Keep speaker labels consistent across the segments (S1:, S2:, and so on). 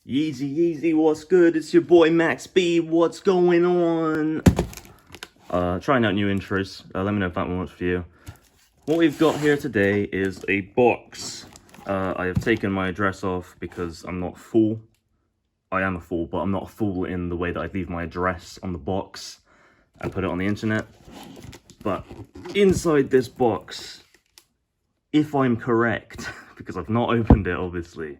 S1: Yeezy, Yeezy, what's good? It's your boy Max B. What's going on? Trying out new intros. Let me know if that one works for you. What we've got here today is a box. I have taken my address off because I'm not a fool. I am a fool, but I'm not a fool in the way that I leave my address on the box and put it on the internet. But inside this box, if I'm correct, because I've not opened it obviously,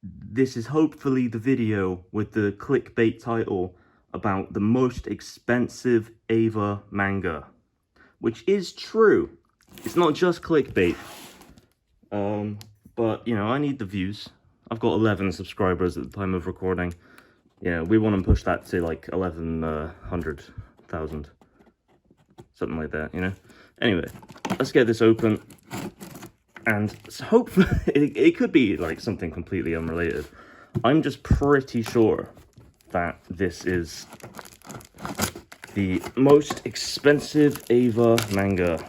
S1: this is hopefully the video with the clickbait title about the most expensive Eva manga. Which is true. It's not just clickbait. But, you know, I need the views. I've got 11 subscribers at the time of recording. Yeah, we want to push that to like 1,100,000. Something like that, you know? Anyway, let's get this open. And hopefully, it could be like something completely unrelated. I'm just pretty sure that this is the most expensive Eva manga,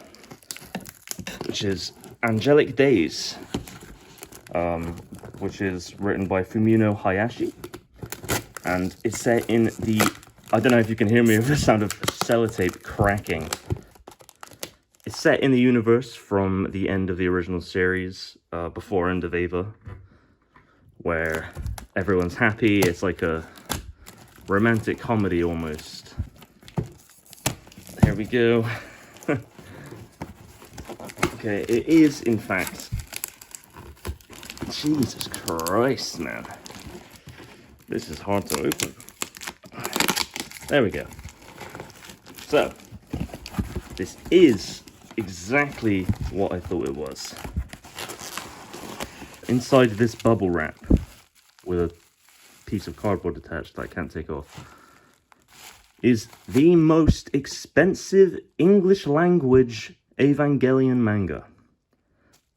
S1: which is Angelic Days, which is written by Fumino Hayashi, and it's set in the, I don't know if you can hear me with the sound of sellotape cracking. It's set in the universe from the end of the original series, before End of Eva, where everyone's happy. It's like a romantic comedy almost. Here we go. Okay, it is in fact. Jesus Christ, man. This is hard to open. There we go. So, this is exactly what I thought it was. Inside this bubble wrap, with a piece of cardboard attached that I can't take off, is the most expensive English language Evangelion manga.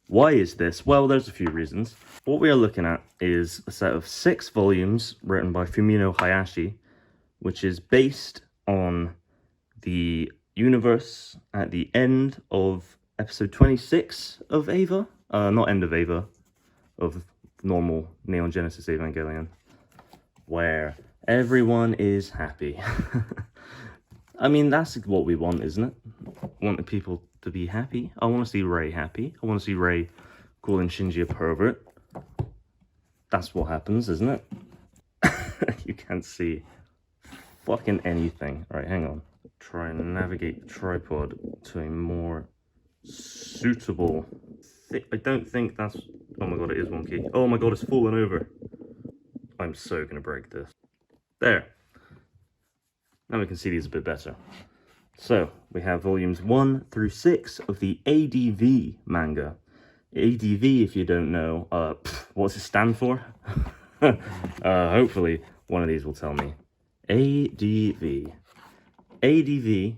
S1: Why is this? Well, there's a few reasons. What we are looking at is a set of 6 volumes written by Fumino Hayashi, which is based on the universe at the end of episode 26 of Eva. Not end of Eva, of normal Neon Genesis Evangelion, where everyone is happy. I mean, that's what we want, isn't it? Want the people to be happy. I want to see Rei happy. I want to see Rei calling Shinji a pervert. That's what happens, isn't it? You can't see fucking anything. Alright, hang on. Try and navigate the tripod to a more suitable... I don't think that's... Oh my god, it is wonky. Oh my god, it's fallen over. I'm so gonna break this. There. Now we can see these a bit better. So, we have volumes 1 through 6 of the ADV manga. ADV, if you don't know, what's it stand for? Hopefully, one of these will tell me. ADV. ADV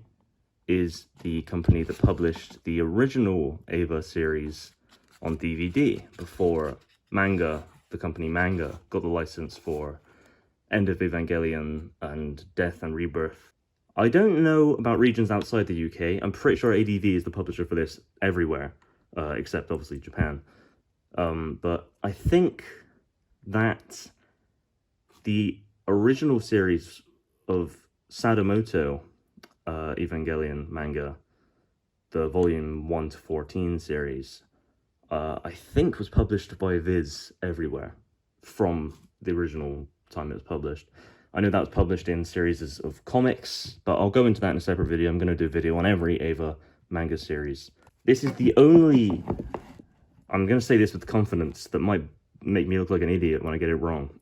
S1: is the company that published the original Eva series on DVD before Manga, the company Manga, got the license for End of Evangelion and Death and Rebirth. I don't know about regions outside the UK. I'm pretty sure ADV is the publisher for this everywhere, except obviously Japan. But I think that the original series of Sadamoto Evangelion manga, the volume 1 to 14 series, I think was published by Viz everywhere from the original time it was published. I know that was published in series of comics, but I'll go into that in a separate video. I'm going to do a video on every Eva manga series. This is the only... I'm going to say this with confidence that might make me look like an idiot when I get it wrong.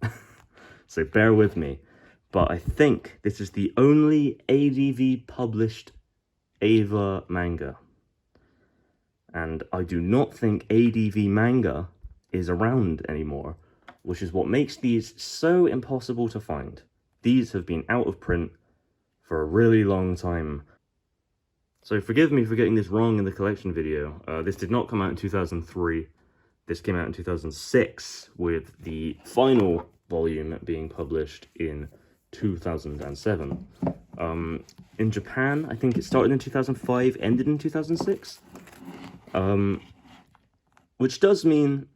S1: So bear with me. But I think this is the only ADV published Eva manga. And I do not think ADV manga is around anymore, which is what makes these so impossible to find. These have been out of print for a really long time. So forgive me for getting this wrong in the collection video. This did not come out in 2003. This came out in 2006, with the final volume being published in 2007. In Japan, I think it started in 2005, ended in 2006. Which does mean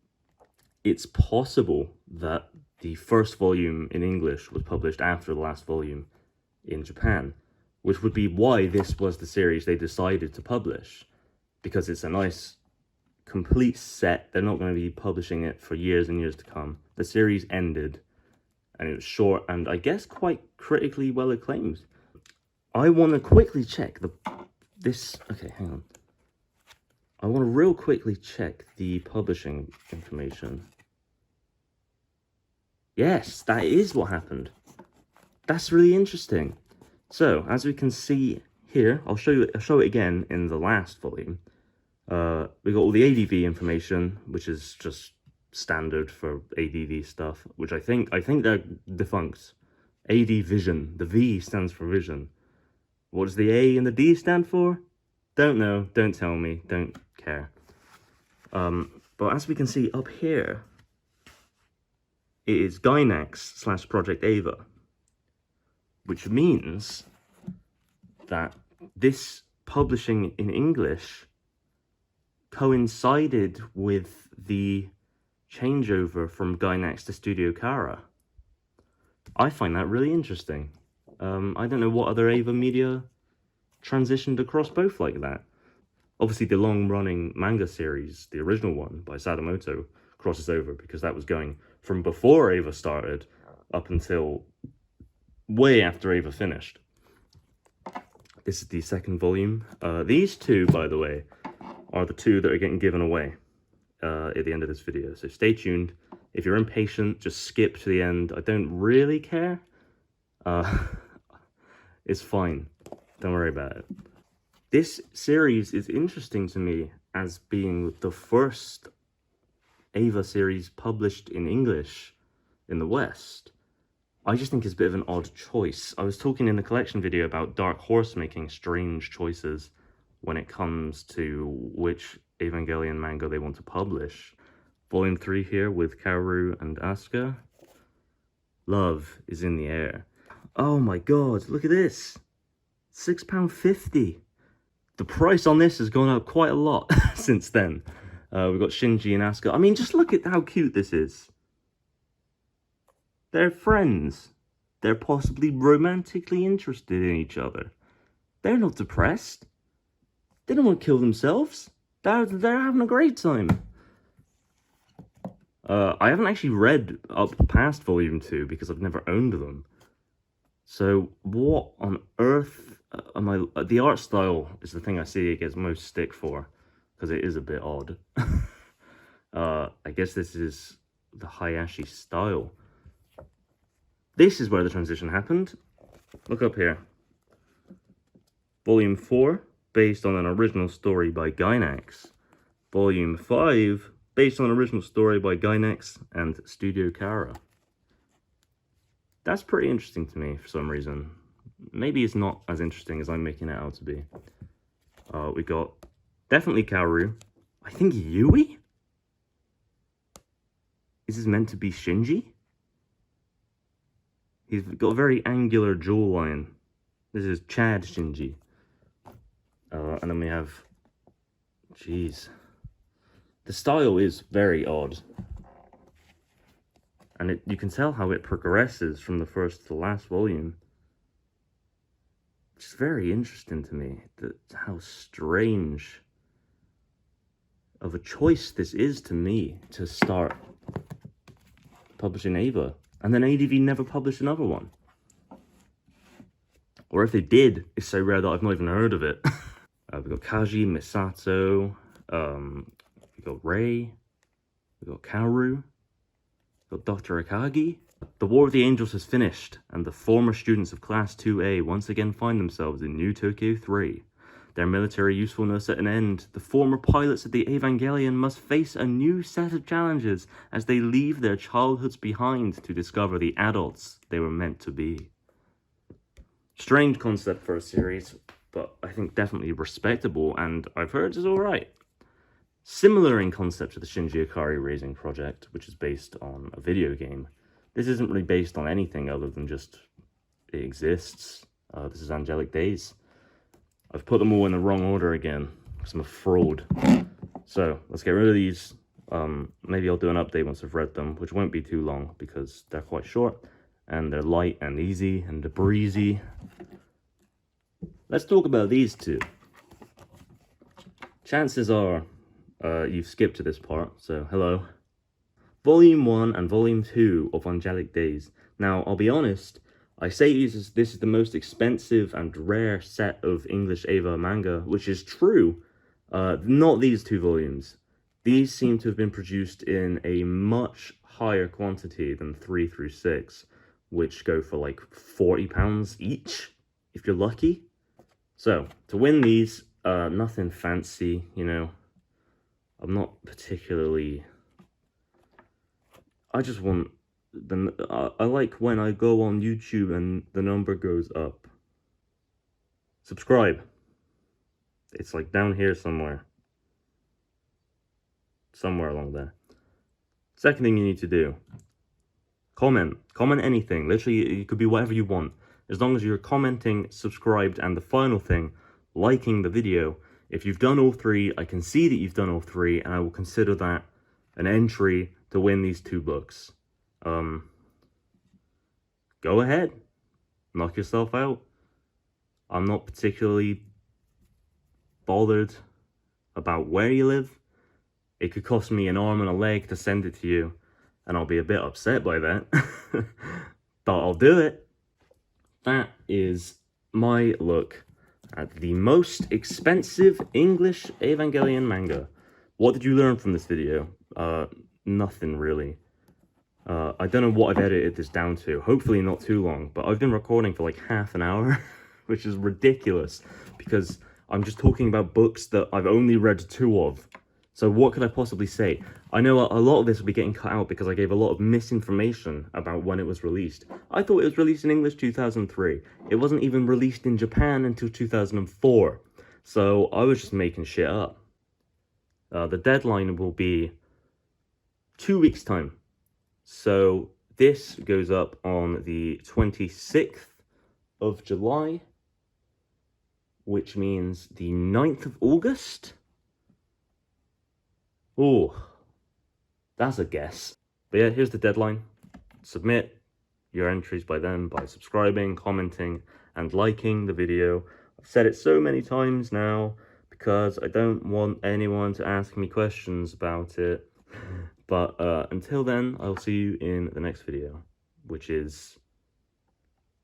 S1: it's possible that the first volume in English was published after the last volume in Japan, which would be why this was the series they decided to publish, because it's a nice complete set. They're not going to be publishing it for years and years to come. The series ended, and it was short and I guess quite critically well acclaimed. I want to quickly check okay, hang on. I want to real quickly check the publishing information. Yes, that is what happened. That's really interesting. So, as we can see here, I'll show it again in the last volume. We got all the ADV information, which is just standard for ADV stuff, which I think they're defunct. AD Vision. The V stands for Vision. What does the A and the D stand for? Don't know. Don't tell me. Don't care. But as we can see up here, it is Gainax / Project Ava, which means that this publishing in English coincided with the changeover from Gainax to Studio Kara. I find that really interesting. I don't know what other Ava media transitioned across both like that. Obviously, the long-running manga series, the original one by Sadamoto, crosses over because that was going from before Ava started up until way after Ava finished. This is the second volume. These two, by the way, are the two that are getting given away at the end of this video. So stay tuned. If you're impatient, just skip to the end. I don't really care. It's fine. Don't worry about it. This series is interesting to me as being the first Ava series published in English in the West. I just think it's a bit of an odd choice. I was talking in the collection video about Dark Horse making strange choices when it comes to which Evangelion manga they want to publish. Volume 3 here with Kaoru and Asuka. Love is in the air. Oh my god, look at this. £6.50. The price on this has gone up quite a lot since then. We've got Shinji and Asuka. I mean, just look at how cute this is. They're friends. They're possibly romantically interested in each other. They're not depressed. They don't want to kill themselves. They're having a great time. I haven't actually read up past Volume 2 because I've never owned them. So what on earth am I... the art style is the thing I see it gets most stick for, because it is a bit odd. I guess this is the Hayashi style. This is where the transition happened. Look up here. Volume 4, based on an original story by Gainax. Volume 5, based on an original story by Gainax and Studio Kara. That's pretty interesting to me for some reason. Maybe it's not as interesting as I'm making it out to be. We got definitely Kaoru. I think Yui? Is this meant to be Shinji? He's got a very angular jawline. This is Chad Shinji. And then we have... Jeez. The style is very odd. And you can tell how it progresses from the first to the last volume. It's very interesting to me, how strange of a choice this is to me to start publishing Ava. And then ADV never published another one. Or if they did, it's so rare that I've not even heard of it. We've got Kaji, Misato, we've got Rei, we've got Kaoru, we've got Dr. Akagi. The War of the Angels has finished, and the former students of Class 2A once again find themselves in New Tokyo 3. Their military usefulness at an end, the former pilots of the Evangelion must face a new set of challenges as they leave their childhoods behind to discover the adults they were meant to be. Strange concept for a series, but I think definitely respectable, and I've heard is alright. Similar in concept to the Shinji Ikari Raising Project, which is based on a video game. This isn't really based on anything other than just it exists. This is Angelic Days. I've put them all in the wrong order again, because I'm a fraud. So, let's get rid of these Maybe I'll do an update once I've read them, which won't be too long because they're quite short and they're light and easy and breezy. Let's talk about these two. Chances are you've skipped to this part, so hello. Volume 1 and Volume 2 of Angelic Days. Now, I'll be honest, I say this is the most expensive and rare set of English Eva manga, which is true. Not these two volumes. These seem to have been produced in a much higher quantity than 3 through 6, which go for like £40 each, if you're lucky. So, to win these, nothing fancy, you know. I'm not particularly... I just want... I like when I go on YouTube and the number goes up. Subscribe. It's like down here somewhere. Somewhere along there. Second thing you need to do. Comment. Comment anything. Literally, it could be whatever you want. As long as you're commenting, subscribed, and the final thing, liking the video. If you've done all three, I can see that you've done all three, and I will consider that an entry to win these two books. Go ahead. Knock yourself out. I'm not particularly bothered about where you live. It could cost me an arm and a leg to send it to you, and I'll be a bit upset by that. But I'll do it. That is my look at the most expensive English Evangelion manga. What did you learn from this video? Nothing really. I don't know what I've edited this down to. Hopefully not too long, but I've been recording for like half an hour, which is ridiculous because I'm just talking about books that I've only read 2 of. So what could I possibly say? I know a lot of this will be getting cut out because I gave a lot of misinformation about when it was released. I thought it was released in English 2003. It wasn't even released in Japan until 2004. So I was just making shit up. The deadline will be 2 weeks' time. So this goes up on the 26th of July, which means the 9th of August? Oh, that's a guess. But yeah, here's the deadline. Submit your entries by then by subscribing, commenting, and liking the video. I've said it so many times now because I don't want anyone to ask me questions about it. But until then, I'll see you in the next video, which is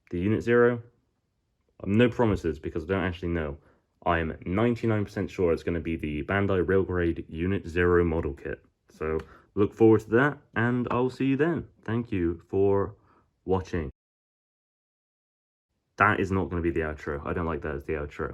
S1: the Unit 0. No promises because I don't actually know. I am 99% sure it's going to be the Bandai Railgrade Unit 0 model kit. So look forward to that, and I'll see you then. Thank you for watching. That is not going to be the outro. I don't like that as the outro.